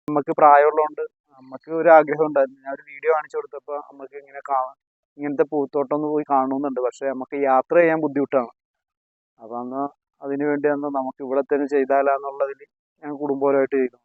നമുക്ക് പ്രായമുള്ളതുകൊണ്ട് നമുക്ക് ഒരു ആഗ്രഹം ഉണ്ടായിരുന്നു. ഞാൻ ഒരു വീഡിയോ കാണിച്ചു കൊടുത്തപ്പോൾ നമുക്ക് ഇങ്ങനത്തെ പൂത്തോട്ടം ഒന്ന് പോയി കാണണമെന്നുണ്ട്. പക്ഷേ നമുക്ക് യാത്ര ചെയ്യാൻ ബുദ്ധിമുട്ടാണ്. അപ്പം അന്ന് അതിനു വേണ്ടി നമുക്ക് ഇവിടെ തന്നെ ചെയ്താലാന്നുള്ളതിൽ ഞാൻ കുടുംബപരമായിട്ട് ചെയ്തു.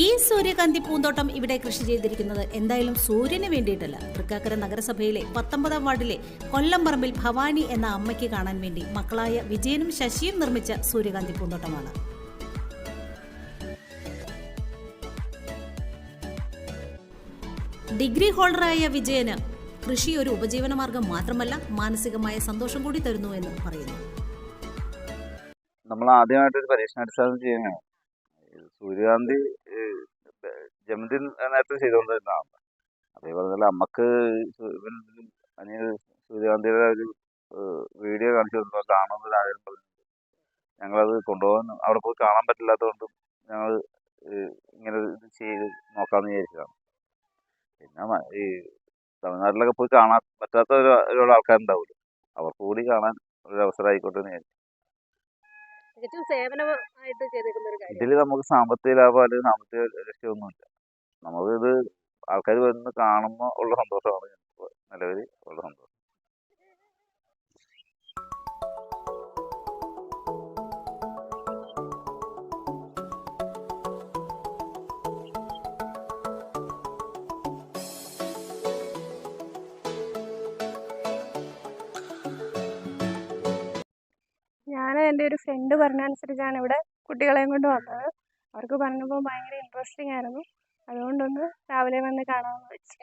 ഈ സൂര്യകാന്തി പൂന്തോട്ടം ഇവിടെ കൃഷി ചെയ്തിരിക്കുന്നത് എന്തായാലും സൂര്യന് വേണ്ടിയിട്ടല്ല. തൃക്കാക്കര നഗരസഭയിലെ 19-ാം വാർഡിലെ കൊല്ലംപറമ്പിൽ ഭവാനി എന്ന അമ്മയ്ക്ക് കാണാൻ വേണ്ടി മക്കളായ വിജയനും ശശിയും നിർമ്മിച്ച സൂര്യകാന്തി പൂന്തോട്ടമാണ്. ഡിഗ്രി ഹോൾഡറായ വിജയന് കൃഷി ഒരു ഉപജീവനമാർഗം മാത്രമല്ല, മാനസികമായ സന്തോഷം കൂടി തരുന്നു എന്ന് പറയുന്നു. നമ്മൾ ആദ്യമായിട്ടൊരു പരീക്ഷണാടിസ്ഥാനം ചെയ്യുകയാണ്. സൂര്യകാന്തി ജമന്തി നേരത്തെ ചെയ്തുകൊണ്ടിരുന്നതാണ്. അതേപോലെ തന്നെ അമ്മക്ക് സൂര്യകാന്തിയുടെ ഒരു വീഡിയോ കാണിച്ചു കൊടുക്കുക കാണുന്നതിനായാലും പറഞ്ഞു. ഞങ്ങളത് കൊണ്ടുപോകാൻ അവിടെ പോയി കാണാൻ പറ്റില്ലാത്തതുകൊണ്ടും ഞങ്ങൾ ഇങ്ങനെ ഇത് ചെയ്ത് നോക്കാമെന്ന് വിചാരിച്ചതാണ്. പിന്നെ ഈ തമിഴ്നാട്ടിലൊക്കെ പോയി കാണാൻ പറ്റാത്ത ഒരുപാട് ആൾക്കാരുണ്ടാവില്ല, അവർക്ക് കൂടി കാണാൻ ഒരു അവസരം ആയിക്കോട്ടെ എന്ന് വിചാരിച്ചു. ഇതിൽ നമുക്ക് സാമ്പത്തിക ലാഭം അല്ലെങ്കിൽ സാമ്പത്തിക ലക്ഷ്യമൊന്നുമില്ല. നമുക്കിത് ആൾക്കാർ വന്ന് കാണുമ്പോൾ ഉള്ള സന്തോഷമാണ് നിലവിൽ ഉള്ള സന്തോഷം. ഞാൻ എൻ്റെ ഒരു ഫ്രണ്ട് പറഞ്ഞനുസരിച്ചാണ് ഇവിടെ കുട്ടികളെയും കൊണ്ട് വന്നത്. അവർക്ക് പറഞ്ഞപ്പോൾ ഭയങ്കര ഇൻട്രസ്റ്റിംഗ് ആയിരുന്നു. അതുകൊണ്ടൊന്ന് രാവിലെ വന്ന് കാണാമെന്ന് വെച്ചു.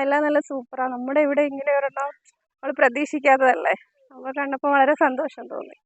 എല്ലാം നല്ല സൂപ്പറാണ്. നമ്മുടെ ഇവിടെ ഇങ്ങനെ ഒരെണ്ണം നമ്മൾ പ്രതീക്ഷിക്കാത്തതല്ലേ. അപ്പോൾ കണ്ടപ്പോൾ വളരെ സന്തോഷം തോന്നി.